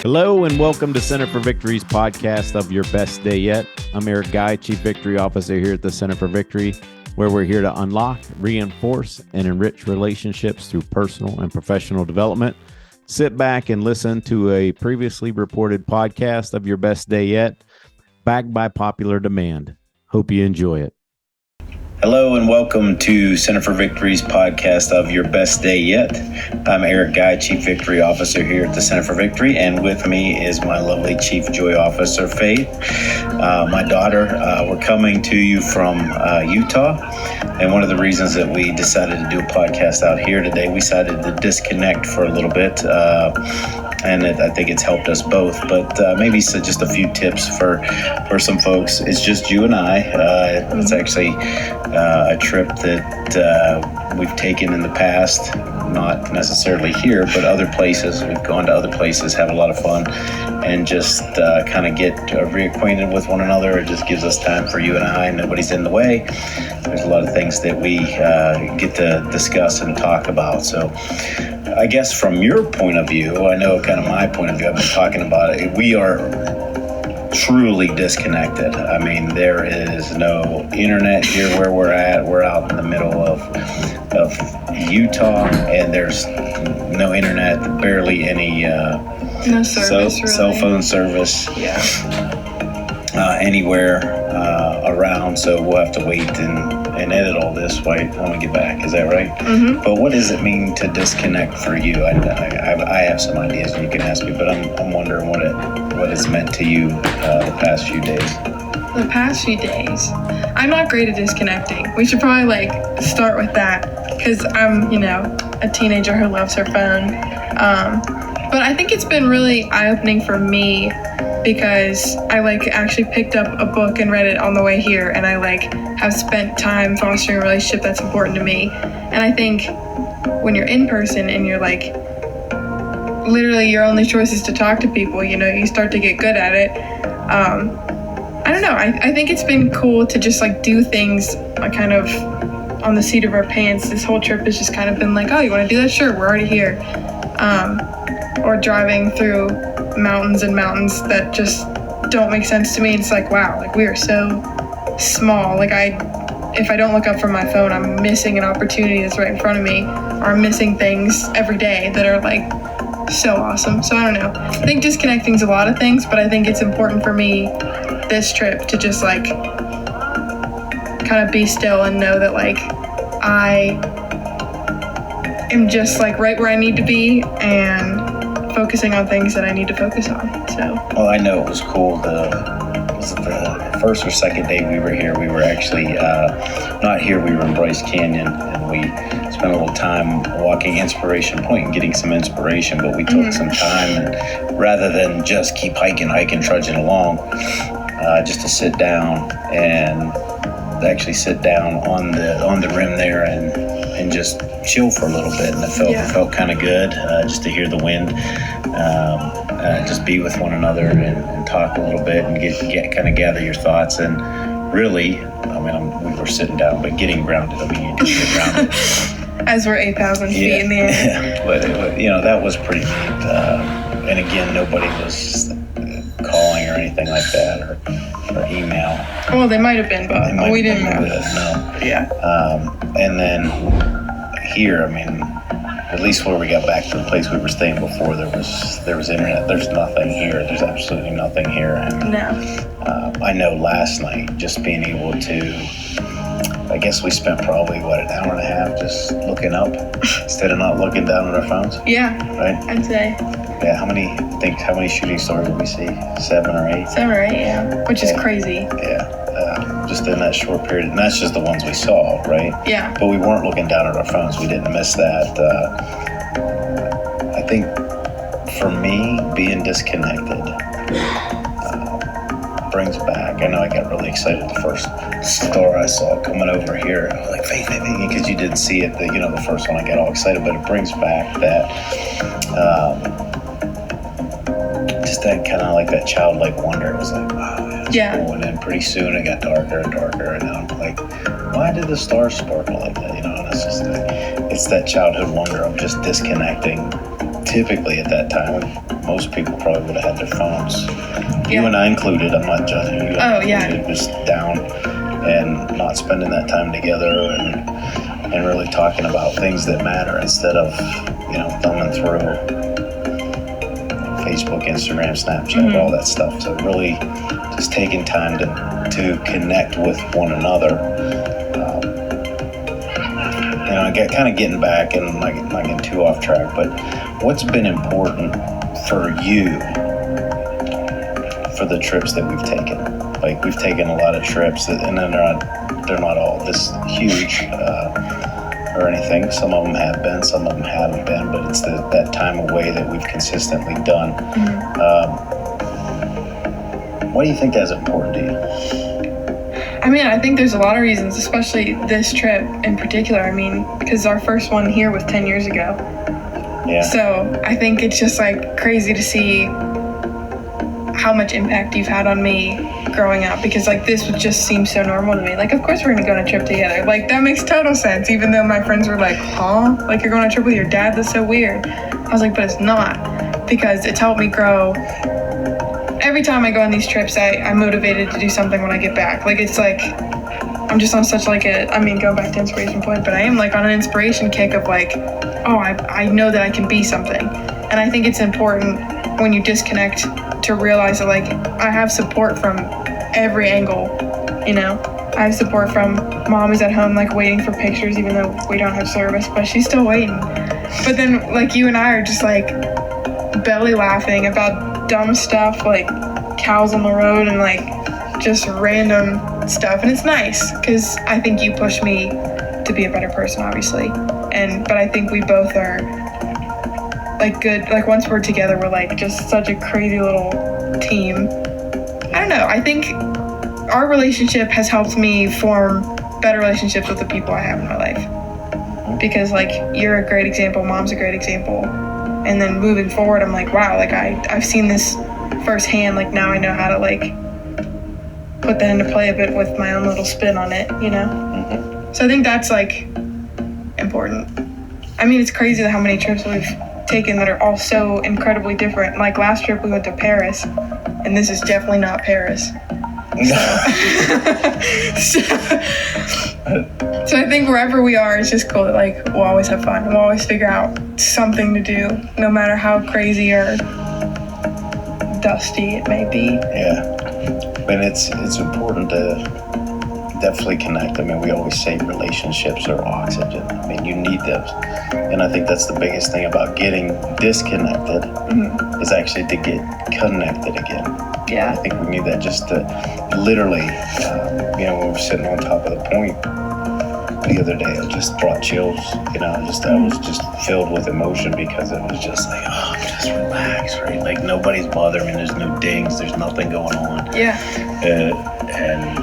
Hello and welcome to Center for Victory's podcast of Your Best Day Yet. I'm Eric Guy, Chief Victory Officer here at the Center for Victory, where we're here to unlock, reinforce, and enrich relationships through personal and professional development. Sit back and listen to a previously reported podcast of Your Best Day Yet, backed by popular demand. Hope you enjoy it. Hello and welcome to Center for Victory's podcast of Your Best Day Yet. I'm Eric Guy, Chief Victory Officer here at the Center for Victory, and with me is my lovely Chief Joy Officer, Faith, my daughter. We're coming to you from Utah, and one of the reasons that we decided to do a podcast out here today, we decided to disconnect for a little bit, and I think it's helped us both, but maybe just a few tips for some folks. It's just you and I. It's actually a trip that we've taken in the past, not necessarily here, but other places. We've gone to other places, have a lot of fun, and just kind of get reacquainted with one another. It just gives us time for you and I. Nobody's in the way. There's a lot of things that we get to discuss and talk about. So I guess from your point of view, I know kind of my point of view, I've been talking about it, we are truly disconnected. I mean, there is no internet here where we're at. We're out in the middle of Utah, and there's no internet, barely any no service, cell phone service anywhere around. So we'll have to wait and edit all this when we get back. Is that right? Mm-hmm. But what does it mean to disconnect for you? I have some ideas, and you can ask me, but I'm wondering what it's meant to you the past few days. The past few days, I'm not great at disconnecting. We should probably start with that, because I'm a teenager who loves her phone. But I think it's been really eye-opening for me, because I actually picked up a book and read it on the way here, and I have spent time fostering a relationship that's important to me. And I think when you're in person and you're literally your only choice is to talk to people, you start to get good at it. I don't know. I think it's been cool to just do things kind of on the seat of our pants. This whole trip has just kind of been oh, you want to do that? Sure, we're already here. Or driving through mountains and mountains that just don't make sense to me. It's wow, we are so small. If I don't look up from my phone, I'm missing an opportunity that's right in front of me, or I'm missing things every day that are so awesome. So I don't know. I think disconnecting is a lot of things, but I think it's important for me this trip to just kind of be still and know that I am just right where I need to be and focusing on things that I need to focus on. So well, I know it was cool. Was it the first or second day we were here? We were actually not here. We were in Bryce Canyon, and we spent a little time walking Inspiration Point and getting some inspiration. But we took some time, and rather than just keep hiking, trudging along, just to sit down and actually sit down on the rim there and just chill for a little bit. And it felt kind of good just to hear the wind, just be with one another and talk a little bit and get kind of gather your thoughts. And really, we were sitting down, but getting grounded. You just get grounded. As we're 8,000 feet in the air. Yeah, but that was pretty neat. And again, nobody was calling or anything like that, or email. Well, they might have been, but we didn't know. No. Yeah. And then here, at least where we got back to the place we were staying before, there was internet. There's nothing here. There's absolutely nothing here. And, no. I know last night, just being able to, I guess we spent probably, an hour and a half just looking up instead of not looking down at our phones. Yeah. Right? I'd say. Yeah, how many shooting stars did we see? 7 or 8? 7 or 8, yeah. Which is crazy. Yeah, just in that short period. And that's just the ones we saw, right? Yeah. But we weren't looking down at our phones. We didn't miss that. I think for me, being disconnected brings back, I know I got really excited the first star I saw coming over here. I was Faith, because you didn't see it, the first one I got all excited, but it brings back that, just that kind of that childlike wonder. It was wow, yeah. Cool. And then pretty soon it got darker and darker, and I'm why did the stars sparkle like that? And it's just, it's that childhood wonder of just disconnecting typically at that time, most people probably would have had their phones. Yeah. You and I included. I'm not judging you. Oh, yeah. It was down and not spending that time together and really talking about things that matter instead of, thumbing through Facebook, Instagram, Snapchat, all that stuff. So really just taking time to connect with one another. I get kind of getting back and not getting too off track, but what's been important for you for the trips that we've taken? Like, we've taken a lot of trips, and then they're not all this huge or anything. Some of them have been, some of them haven't been, but it's that time away that we've consistently done. Why do you think that's important to you? I mean, I think there's a lot of reasons, especially this trip in particular. I mean, because our first one here was 10 years ago. Yeah. So I think it's just like crazy to see how much impact you've had on me growing up, because like this would just seem so normal to me. Like, of course we're gonna go on a trip together. Like, that makes total sense, even though my friends were like, huh? Like, you're going on a trip with your dad? That's so weird. I was like, but it's not, because it's helped me grow. Every time I go on these trips, I'm motivated to do something when I get back. Like, it's like, I'm just on such like going back to inspiration point, but I am like on an inspiration kick of like, oh, I know that I can be something. And I think it's important when you disconnect to realize that like, I have support from every angle, I have support from mom who's at home like waiting for pictures even though we don't have service, but she's still waiting. But then like you and I are just like belly laughing about dumb stuff like cows on the road and like just random stuff, and it's nice because I think you push me to be a better person, obviously, but I think we both are like good, like once we're together we're like just such a crazy little team. I don't know, I think our relationship has helped me form better relationships with the people I have in my life, because like you're a great example, mom's a great example. And then moving forward, I'm like, wow, like I've seen this firsthand. Like now I know how to like put that into play a bit with my own little spin on it, So I think that's like important. I mean, it's crazy how many trips we've taken that are all so incredibly different. Like last trip we went to Paris, and this is definitely not Paris. So I think wherever we are, it's just cool that like we'll always have fun. We'll always figure out something to do, no matter how crazy or dusty it may be. Yeah, and it's important to definitely connect. I mean, we always say relationships are oxygen. I mean, you need those, and I think that's the biggest thing about getting disconnected is actually to get connected again. Yeah, I think we need that just to literally, when we were sitting on top of the point the other day, it just brought chills. I was just filled with emotion because it was just like, oh, just relax, right? Like nobody's bothering me. There's no dings. There's nothing going on. Yeah. And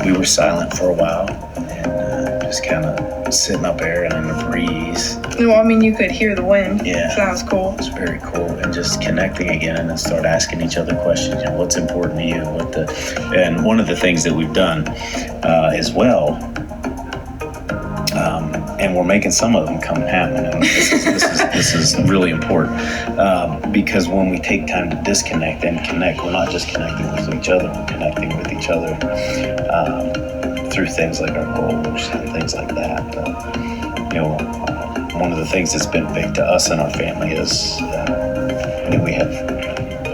we were silent for a while and just kind of sitting up there and in the breeze. Well, I mean, you could hear the wind. Yeah. So that was cool. It's very cool. And just connecting again and then start asking each other questions. What's important to you? And one of the things that we've done as well, and we're making some of them come happen. And this is really important because when we take time to disconnect and connect, we're not just connecting with each other, we're connecting with each other through things like our goals and things like that. One of the things that's been big to us and our family is we have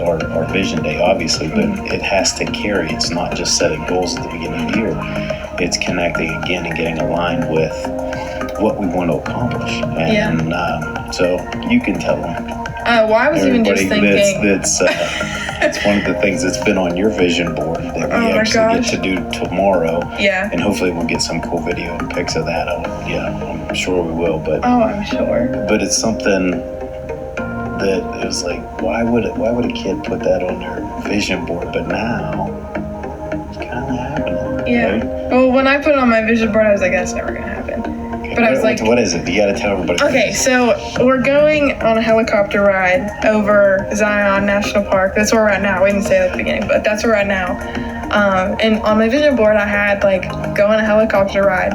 our vision day, obviously, but it has to carry. It's not just setting goals at the beginning of the year. It's connecting again and getting aligned with what we want to accomplish. And so you can tell them. Well, I was even just thinking. It's one of the things that's been on your vision board that we actually get to do tomorrow. Yeah. And hopefully we'll get some cool video and pics of that. I'm sure we will. But I'm sure. But it's something that it was like, why would a kid put that on their vision board? But now it's kind of happening. Yeah. Right? Well, when I put it on my vision board, I was like, that's never gonna happen. Okay, but I was like, what is it? You got to tell everybody. Okay, so we're going on a helicopter ride over Zion National Park. That's where we're at now. We didn't say that at the beginning, but that's where we're at now. And on my vision board, I had like go on a helicopter ride.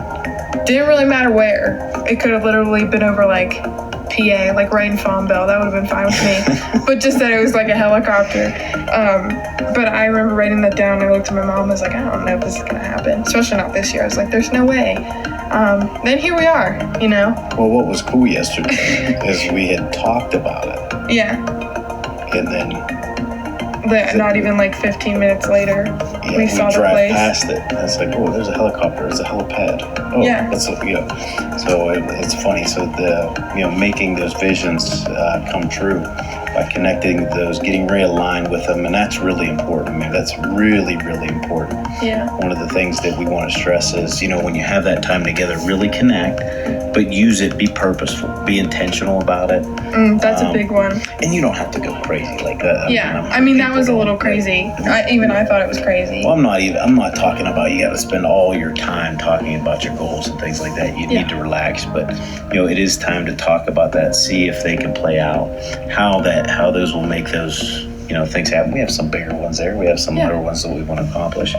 Didn't really matter where. It could have literally been over like PA, like right in Farmville. That would have been fine with me. But just that it was like a helicopter. But I remember writing that down, and I looked at my mom and was like, I don't know if this is going to happen. Especially not this year. I was like, there's no way. Then here we are, you know? Well, what was cool yesterday is we had talked about it. Yeah. And then Not even like 15 minutes later, we saw the drive place. past it. And it's like, oh, there's a helicopter. There's a helipad. Oh, Yeah. Let's look, So it's funny. So making those visions come true by connecting those, getting realigned with them, and that's really important. I mean, that's really, really important. Yeah. One of the things that we want to stress is, when you have that time together, really connect, but use it, be purposeful, be intentional about it. That's a big one. And you don't have to go crazy like that. I mean, that was a little crazy. I thought it was crazy. Well, I'm not talking about you got to spend all your time talking about your goals and things like that. You need to relax, but it is time to talk about that, see if they can play out, how those will make those things happen. We have some bigger ones there. We have some little ones that we want to accomplish,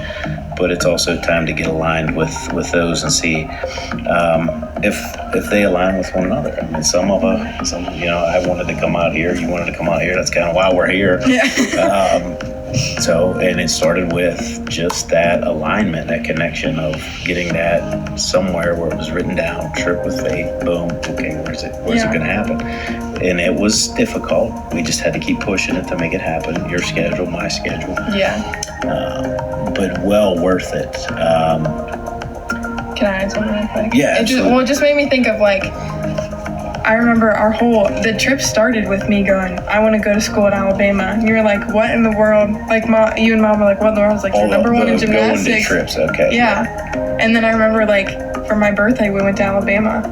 but it's also time to get aligned with those and see if they align with one another. I mean, I wanted to come out here. You wanted to come out here. That's kind of why we're here. Yeah. And it started with just that alignment, that connection of getting that somewhere where it was written down, trip with faith, boom, okay, where's it going to happen? And it was difficult. We just had to keep pushing it to make it happen. Your schedule, my schedule. Yeah. But well worth it. Can I add something real quick? Yeah, it just made me think of I remember the trip started with me going, I want to go to school in Alabama. And you were like, what in the world? You and Mom were like, what in the world? I was like, you're number one in gymnastics. Going to trips, okay. Yeah. And then I remember for my birthday, we went to Alabama.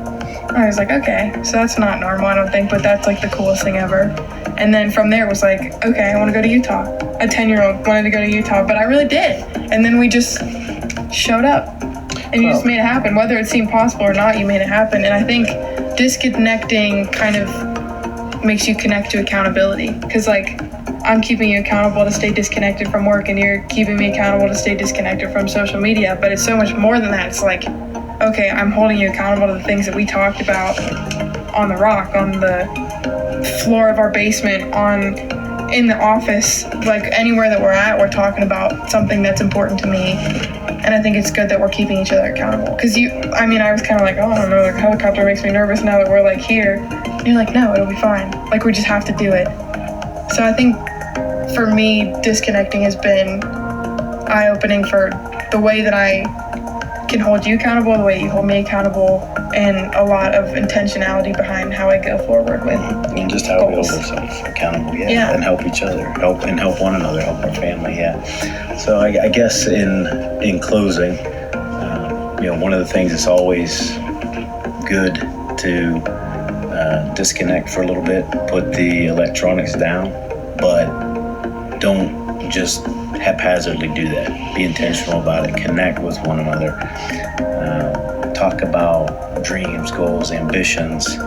I was like, okay, so that's not normal, I don't think, but that's the coolest thing ever. And then from there it was like, okay, I want to go to Utah. A 10-year-old wanted to go to Utah, but I really did. And then we just showed up. And you just made it happen. Whether it seemed possible or not, you made it happen. And I think disconnecting kind of makes you connect to accountability. Because, I'm keeping you accountable to stay disconnected from work, and you're keeping me accountable to stay disconnected from social media. But it's so much more than that. It's okay, I'm holding you accountable to the things that we talked about on the rock, on the floor of our basement, in the office, anywhere that we're at, we're talking about something that's important to me. And I think it's good that we're keeping each other accountable. Because I was kind of oh, I don't know, the helicopter makes me nervous now that we're here. And you're no, it'll be fine. We just have to do it. So I think for me, disconnecting has been eye-opening for the way that I can hold you accountable, the way you hold me accountable, and a lot of intentionality behind how I go forward with and just how we hold ourselves accountable, and help each other, help one another, help our family, So I guess in closing, one of the things that's always good to disconnect for a little bit, put the electronics down, but don't just haphazardly do that. Be intentional about it. Connect with one another. Talk about dreams, goals, ambitions,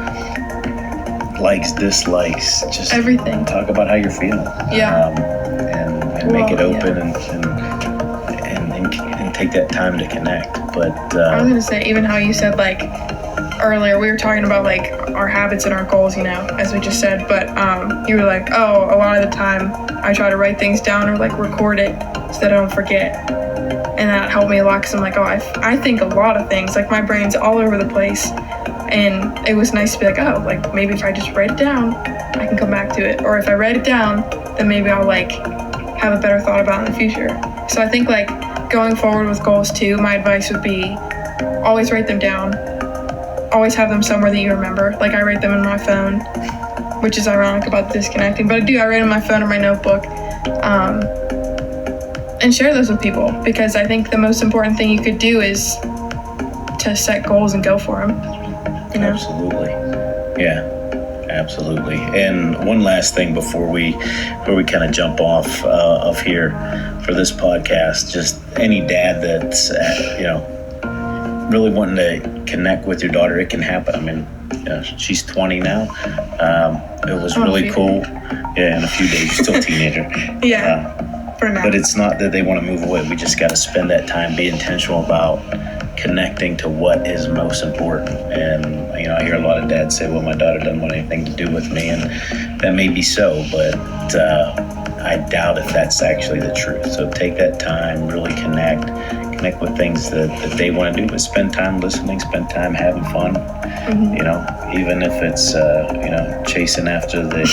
likes, dislikes. Just everything. Talk about how you're feeling. And make it open and take that time to connect. But I was gonna say, even how you said earlier, we were talking about our habits and our goals, as we just said, but you were oh, a lot of the time I try to write things down or record it so that I don't forget. And that helped me a lot, because I'm I think a lot of things, my brain's all over the place, and it was nice to be maybe if I just write it down, I can come back to it. Or if I write it down, then maybe I'll have a better thought about it in the future. So I think going forward with goals too, my advice would be always write them down. Always have them somewhere that you remember. I write them in my phone, which is ironic about disconnecting, but I write in my phone or my notebook, and share those with people, because I think the most important thing you could do is to set goals and go for them. Absolutely. Yeah, absolutely. And one last thing before we kind of jump off of here for this podcast, just any dad that's really wanting to connect with your daughter, it can happen. I mean, she's 20 now. It was really cool. Yeah, in a few days, still a teenager. For now. But it's not that they want to move away. We just got to spend that time, be intentional about connecting to what is most important. And I hear a lot of dads say, well, my daughter doesn't want anything to do with me, and that may be so, but I doubt if that's actually the truth. So take that time, really connect with things that they want to do, but spend time listening, spend time having fun. Even if it's chasing after the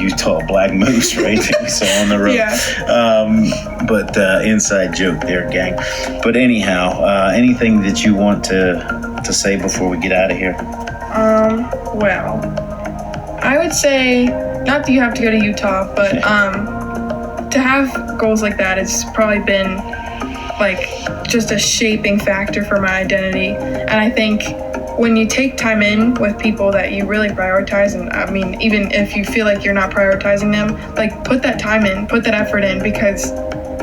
Utah black moose, right, that we saw on the road. But inside joke there, gang. But anyhow, anything that you want to say before we get out of here? Well, I would say, not that you have to go to Utah, but to have goals like that has probably been like just a shaping factor for my identity. And I think when you take time in with people that you really prioritize, and I mean, even if you feel like you're not prioritizing them, like put that time in, put that effort in, because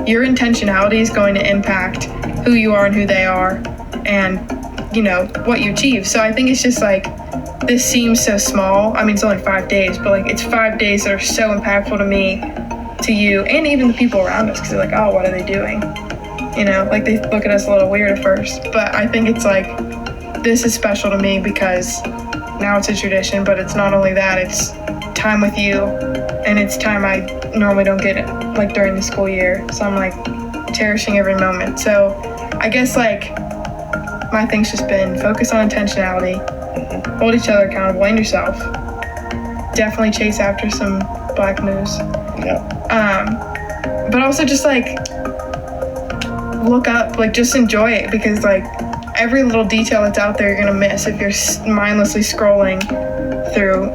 your intentionality is going to impact who you are and who they are, and what you achieve. So I think it's just like, this seems so small. I mean, it's only 5 days, but like it's 5 days that are so impactful to me, to you, and even the people around us, because they're like, oh, what are they doing? Like they look at us a little weird at first, but I think it's like, this is special to me because now it's a tradition, but it's not only that, it's time with you, and it's time I normally don't get like during the school year. So I'm like cherishing every moment. So I guess like my thing's just been focus on intentionality, hold each other accountable and yourself. Definitely chase after some black moose. But also just like look up, like just enjoy it, because like every little detail that's out there you're gonna miss if you're mindlessly scrolling through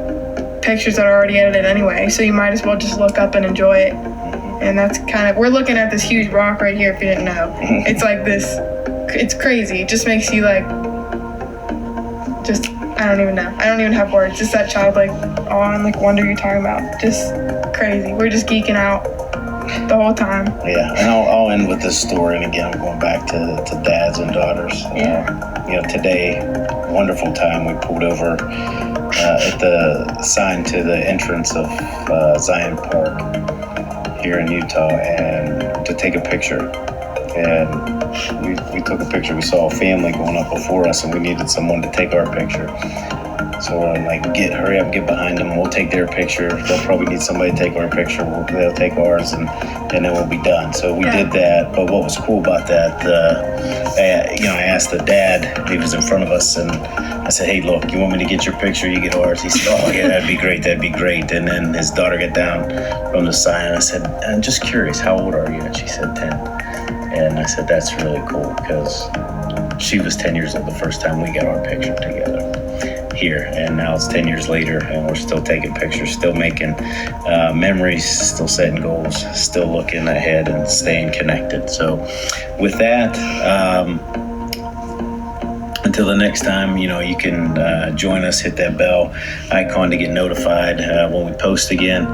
pictures that are already edited anyway. So you might as well just look up and enjoy it. And that's we're looking at this huge rock right here, if you didn't know. It's like this, it's crazy. It just makes you like, I don't even know. I don't even have words. Just that childlike awe and like wonder you're talking about. Just crazy. We're just geeking out the whole time. Yeah, and I'll end with this story. And again, I'm going back to dads and daughters. Today, wonderful time. We pulled over at the sign to the entrance of Zion Park here in Utah, and to take a picture. And we took a picture. We saw a family going up before us, and we needed someone to take our picture. So we're like, hurry up, get behind them. We'll take their picture. They'll probably need somebody to take our picture. They'll take ours, and then we'll be done. So we did that. But what was cool about that, I asked the dad, he was in front of us, and I said, hey, look, you want me to get your picture? You get ours. He said, oh, yeah, that'd be great. And then his daughter got down from the sign, and I said, I'm just curious, how old are you? And she said 10. And I said, that's really cool, because she was 10 years old the first time we got our picture together here, and now it's 10 years later, and we're still taking pictures, still making memories, still setting goals, still looking ahead and staying connected. So with that, until the next time, you can join us, hit that bell icon to get notified when we post again.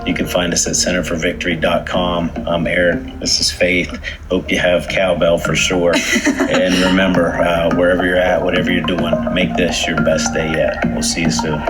You can find us at centerforvictory.com. I'm Eric. This is Faith. Hope you have cowbell for sure. And remember, wherever you're at, whatever you're doing, make this your best day yet. We'll see you soon.